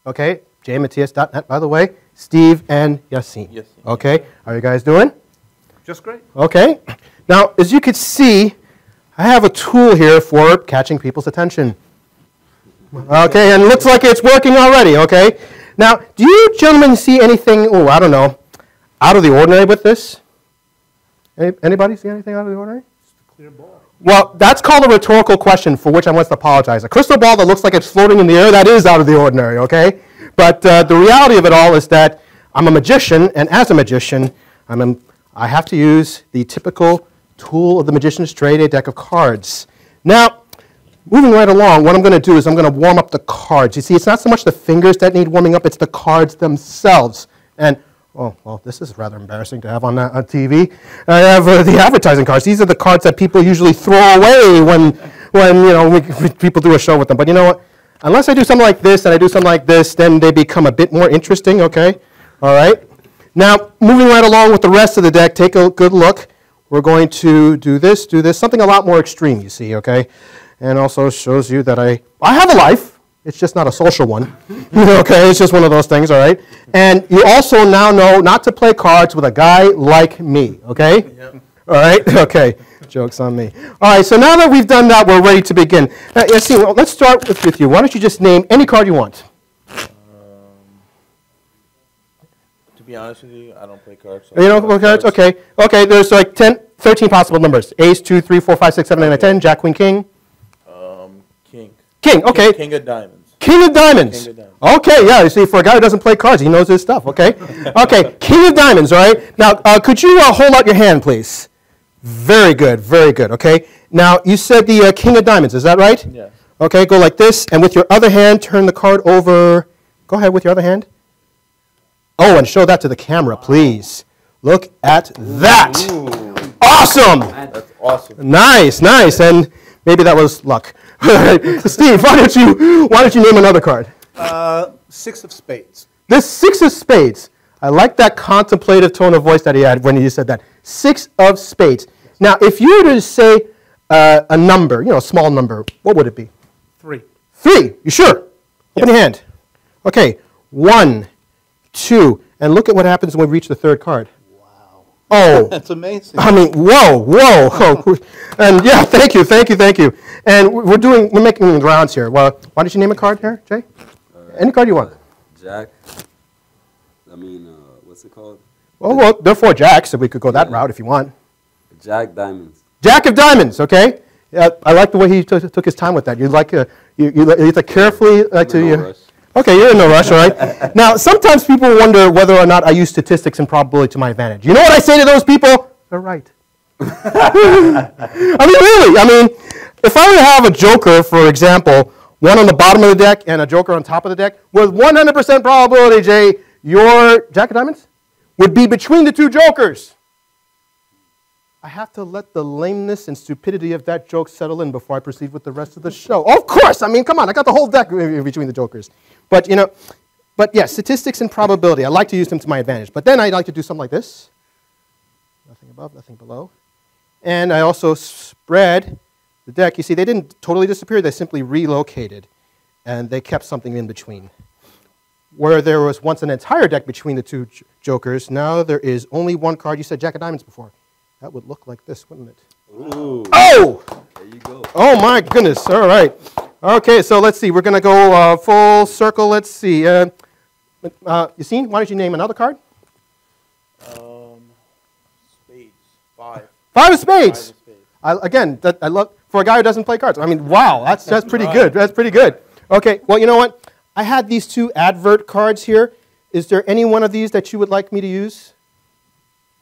Okay, jmatthias.net, by the way. Steve and Yassine. Yes. Okay, how are you guys doing? Just great. Okay. Now, as you can see, I have a tool here for catching people's attention. Okay, and it looks like it's working already, okay? Now, do you gentlemen see anything, oh, I don't know, out of the ordinary with this? Anybody see anything out of the ordinary? It's a clear ball. Well, that's called a rhetorical question for which I must apologize. A crystal ball that looks like it's floating in the air, that is out of the ordinary, okay? But the reality of it all is that I'm a magician, and as a magician, I have to use the typical tool of the magician's trade, a deck of cards. Now, moving right along, what I'm going to do is I'm going to warm up the cards. You see, it's not so much the fingers that need warming up, it's the cards themselves. And, oh, well, this is rather embarrassing to have on TV. I have the advertising cards. These are the cards that people usually throw away when people do a show with them. But you know what? Unless I do something like this and I do something like this, then they become a bit more interesting, okay? All right? Now, moving right along with the rest of the deck, take a good look. We're going to do this, something a lot more extreme, you see, okay? And also shows you that I have a life. It's just not a social one. Okay, it's just one of those things, all right? And you also now know not to play cards with a guy like me, okay? Yep. All right, okay. Joke's on me. All right, so now that we've done that, we're ready to begin. Yassine, well, let's start with you. Why don't you just name any card you want? To be honest with you, I don't play cards. So You don't play cards? Okay. Okay, there's like 13 possible numbers. Ace, 2, 3, 4, 5, 6, 7, 8, 9, 10. Jack, Queen, King. King. King, okay. King of Diamonds. King of Diamonds. King of Diamonds. Okay, yeah, you see, for a guy who doesn't play cards, he knows his stuff, okay? Okay, King of Diamonds, all right? Now, could you hold out your hand, please? Very good, okay? Now, you said the King of Diamonds, is that right? Yes. Okay, go like this, and with your other hand, turn the card over. Go ahead with your other hand. Oh, and show that to the camera, please. Look at that. Ooh, Awesome. that's awesome. Nice, and maybe that was luck. Steve, why don't you name another card? Six of spades. This 6 of spades. I like that contemplative tone of voice that he had when he said that. 6 of spades. Now, if you were to say a number, a small number, what would it be? 3. 3. You sure? Open your hand. Okay. 1, 2, and look at what happens when we reach the third card. Wow. Oh. That's amazing. I mean, whoa. Oh, and yeah, thank you. And we're making the rounds here. Well, why don't you name a card here, Jay? Any card you want. Jack. What's it called? Well, there are 4 jacks, so we could go that route if you want. Jack Diamonds. Jack of Diamonds, okay? I like the way he took his time with that. You like to carefully No rush. Okay, you're in no rush, all right? Now, sometimes people wonder whether or not I use statistics and probability to my advantage. You know what I say to those people? They're right. I mean, if I were to have a joker, for example, one on the bottom of the deck and a joker on top of the deck, with 100% probability, Jay, your Jack of Diamonds would be between the 2 jokers. I have to let the lameness and stupidity of that joke settle in before I proceed with the rest of the show. Of course, I mean, come on, I got the whole deck in between the jokers. But, yeah, statistics and probability, I like to use them to my advantage. But then I like to do something like this. Nothing above, nothing below. And I also spread the deck. You see, they didn't totally disappear, they simply relocated. And they kept something in between. Where there was once an entire deck between the 2 jokers, now there is only 1 card. You said Jack of Diamonds before. That would look like this, wouldn't it? Ooh. Oh! There you go. Oh, my goodness. All right. Okay, so let's see. We're going to go full circle. Let's see. Yassine, why don't you name another card? Spades. 5. 5 of spades. 5 of spades. Again, I love, for a guy who doesn't play cards. I mean, wow, that's pretty good. That's pretty good. Okay, well, you know what? I had these 2 advert cards here. Is there any one of these that you would like me to use?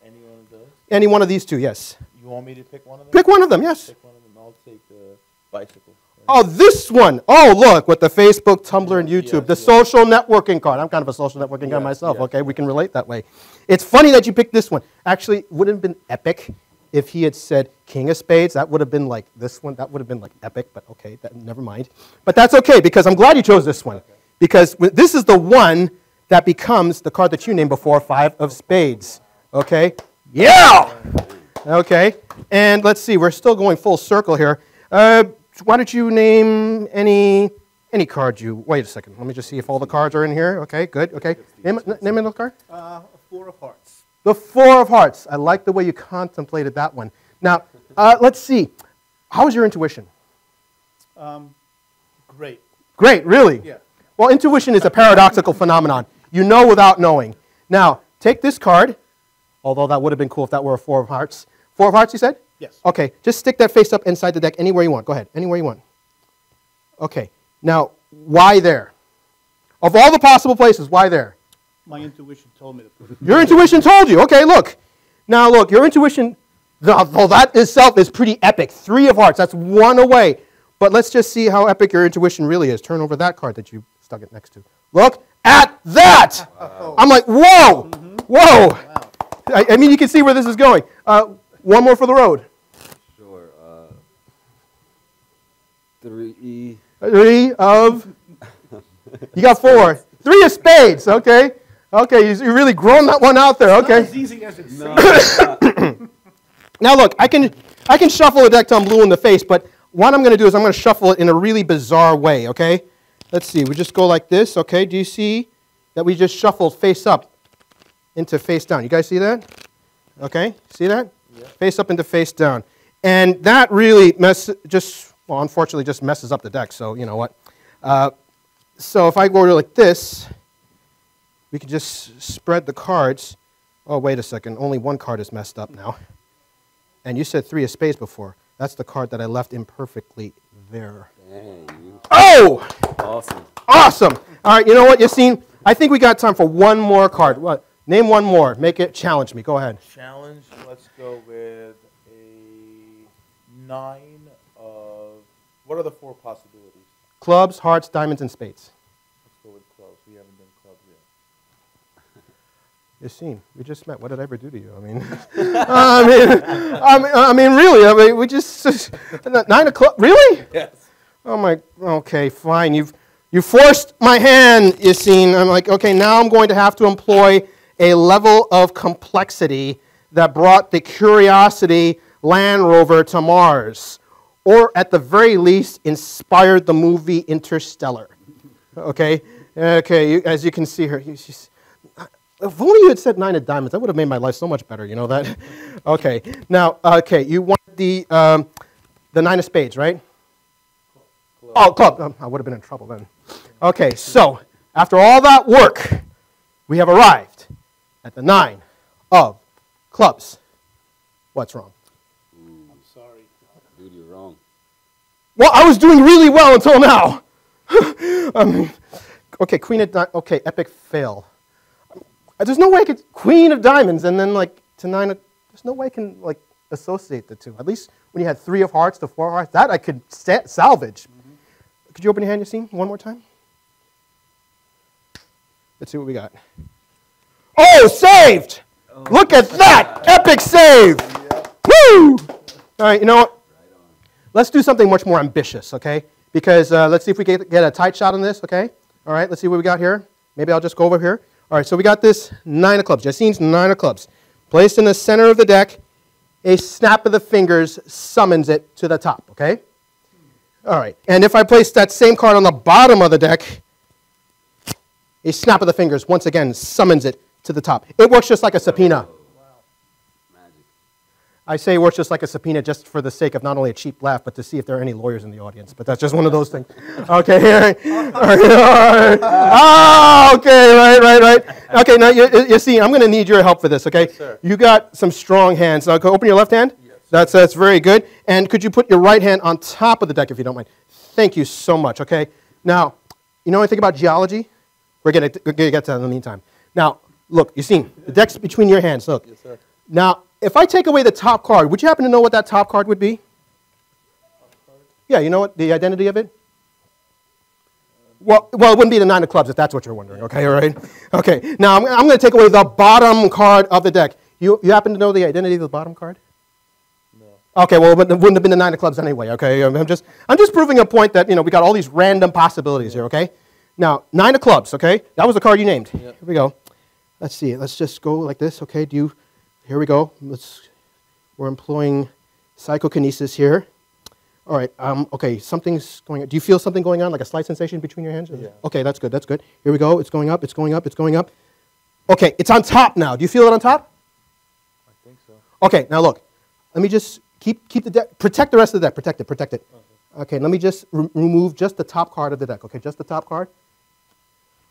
Any one of those? Any one of these 2, yes. You want me to pick one of them? Pick one of them, yes. Pick one of them. I'll take the bicycle. Oh, this one. Oh, look, with the Facebook, Tumblr, and YouTube. Yes, the yes. social networking card. I'm kind of a social networking guy myself, okay? We can relate that way. It's funny that you picked this one. Actually, it would have been epic if he had said King of Spades. That would have been like this one. That would have been like epic, but okay, never mind. But that's okay, because I'm glad you chose this one. Okay. Because this is the one that becomes the card that you named before, 5 of spades. Okay? Yeah! Okay. And let's see, we're still going full circle here. Why don't you name any any card you, wait a second, let me just see if all the cards are in here. Okay, good, okay. Name another card. A 4 of hearts. The 4 of hearts. I like the way you contemplated that one. Now, let's see. How was your intuition? Great. Great, really? Yeah. Well, intuition is a paradoxical phenomenon. You know without knowing. Now, take this card, although that would have been cool if that were a 4 of hearts. 4 of hearts, you said? Yes. Okay, just stick that face up inside the deck anywhere you want. Go ahead, anywhere you want. Okay, now, why there? Of all the possible places, why there? My intuition told me to put it. Your intuition told you. Okay, look. Now, look, your intuition, though that itself is pretty epic. 3 of hearts, that's 1 away. But let's just see how epic your intuition really is. Turn over that card that you stuck it next to. Look at that! Wow. I'm like, whoa! Whoa! Wow. I mean, you can see where this is going. One more for the road. Sure. 3. 3 of... You got 4. 3 of spades, okay. Okay, you really grown that one out there, Not okay. as easy as it No. seems. Now look, I can shuffle a deck till I'm blue in the face, but what I'm going to do is I'm going to shuffle it in a really bizarre way, okay? Let's see, we just go like this, okay? Do you see that we just shuffled face up into face down? You guys see that? Okay, see that? Yeah. Face up into face down. And that really unfortunately just messes up the deck, so you know what. So if I go like this, we can just spread the cards. Oh, wait a second, only 1 card is messed up now. And you said 3 of spades before. That's the card that I left imperfectly there. Dang. Oh! Awesome. Awesome! All right, you know what, Yassine? I think we got time for 1 more card. What? Name 1 more. Make it, challenge me. Go ahead. Challenge, let's go with a 9 of, what are the 4 possibilities? Clubs, hearts, diamonds, and spades. Let's go with clubs. We haven't done clubs yet. Yassine, we just met. What did I ever do to you? I mean, really. I mean, we just 9 o'clock. Really? Yes. Oh my. Okay, fine. You forced my hand, Yassine. I'm like, okay, now I'm going to have to employ a level of complexity that brought the Curiosity Land Rover to Mars, or at the very least, inspired the movie Interstellar. Okay. Okay. As you can see her, she's. If only you had said 9 of diamonds, that would have made my life so much better, you know that? Okay, now, okay, you want the 9 of spades, right? Club. Oh, club. I would have been in trouble then. Okay, so, after all that work, we have arrived at the 9 of clubs. What's wrong? I'm sorry. Dude, you're wrong. Well, I was doing really well until now. Okay, queen of diamonds. Okay, epic fail. There's no way I could, queen of diamonds, and then like to 9 of, there's no way I can like associate the two. At least when you had 3 of hearts to 4 of hearts, that I could salvage. Mm-hmm. Could you open your hand, Yassine, one more time? Let's see what we got. Oh, saved! Oh. Look at that! Epic save! Yeah. Woo! All right, you know what? Right on. Let's do something much more ambitious, okay? Because let's see if we get a tight shot on this, okay? All right, let's see what we got here. Maybe I'll just go over here. All right, so we got this 9 of clubs. Yassine's 9 of clubs. Placed in the center of the deck, a snap of the fingers summons it to the top, okay? All right, and if I place that same card on the bottom of the deck, a snap of the fingers once again summons it to the top. It works just like a subpoena. I say it works just like a subpoena just for the sake of not only a cheap laugh, but to see if there are any lawyers in the audience. But that's just one of those things. Okay, here. All right. Oh, okay, right. Okay, now you see, I'm going to need your help for this, okay? Yes, sir. You got some strong hands. Now, open your left hand. Yes. That's very good. And could you put your right hand on top of the deck, if you don't mind? Thank you so much, okay? Now, you know anything about geology? We're going to get to that in the meantime. Now, look, you see, the deck's between your hands. Look. Yes, sir. Now, if I take away the top card, would you happen to know what that top card would be? Top card? Yeah, you know what? The identity of it? Well, it wouldn't be the 9 of clubs if that's what you're wondering, okay, all right? Okay, now I'm going to take away the bottom card of the deck. You happen to know the identity of the bottom card? No. Okay, well, it wouldn't have been the 9 of clubs anyway, okay? I'm just proving a point that, you know, we got all these random possibilities here, okay? Now, 9 of clubs, okay? That was the card you named. Yep. Here we go. Let's see. Let's just go like this, okay? Here we go. We're employing psychokinesis here. All right. Okay, something's going on. Do you feel something going on, like a slight sensation between your hands? Yeah. Okay, that's good. That's good. Here we go. It's going up. It's going up. It's going up. Okay, it's on top now. Do you feel it on top? I think so. Okay, now look. Let me just keep the deck. Protect the rest of the deck. Protect it. Protect it. Okay, let me just remove just the top card of the deck. Okay, just the top card.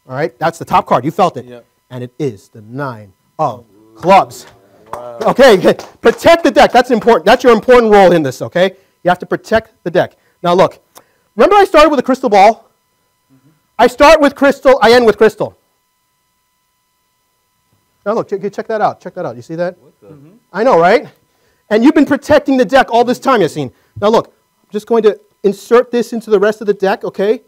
All right, that's the top card. You felt it. Yep. And it is the 9 of clubs. Wow. Okay, protect the deck. That's important. That's your important role in this, okay? You have to protect the deck. Now look, remember I started with a crystal ball? I start with crystal, I end with crystal. Now look, check that out. Check that out. You see that? What the? I know, right? And you've been protecting the deck all this time, Yassine. Now look, I'm just going to insert this into the rest of the deck, okay?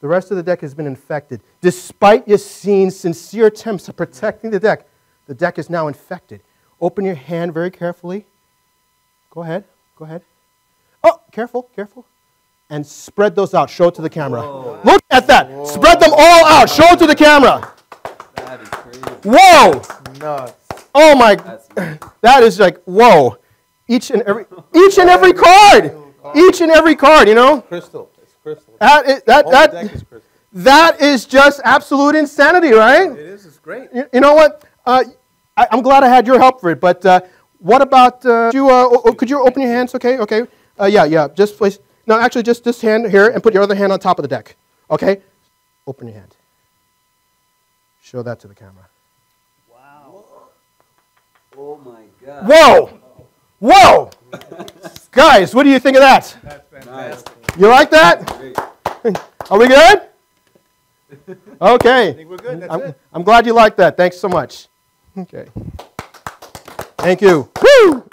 The rest of the deck has been infected. Despite Yassine's sincere attempts at protecting the deck is now infected. Open your hand very carefully. Go ahead, go ahead. Oh, careful, careful. And spread those out. Show it to the camera. Whoa. Look at that. Whoa. Spread them all out. Show it to the camera. That is crazy. Whoa. Nuts. Oh my. That's nuts. That is like, whoa. Each and every card. Each and every card, you know? Crystal. It's crystal. All the deck is crystal. That is just absolute insanity, right? It is. It's great. You know what? I'm glad I had your help for it, but what about, could you open your hands, okay? Okay. Yeah, just place, no, actually just this hand here and put your other hand on top of the deck, okay? Open your hand. Show that to the camera. Wow. Oh my God. Whoa! Whoa! Guys, what do you think of that? That's Nice. fantastic. You like that? Great. Are we good? I Okay. think we're good. That's it. I'm glad you like that. Thanks so much. Okay. Thank you. Woo!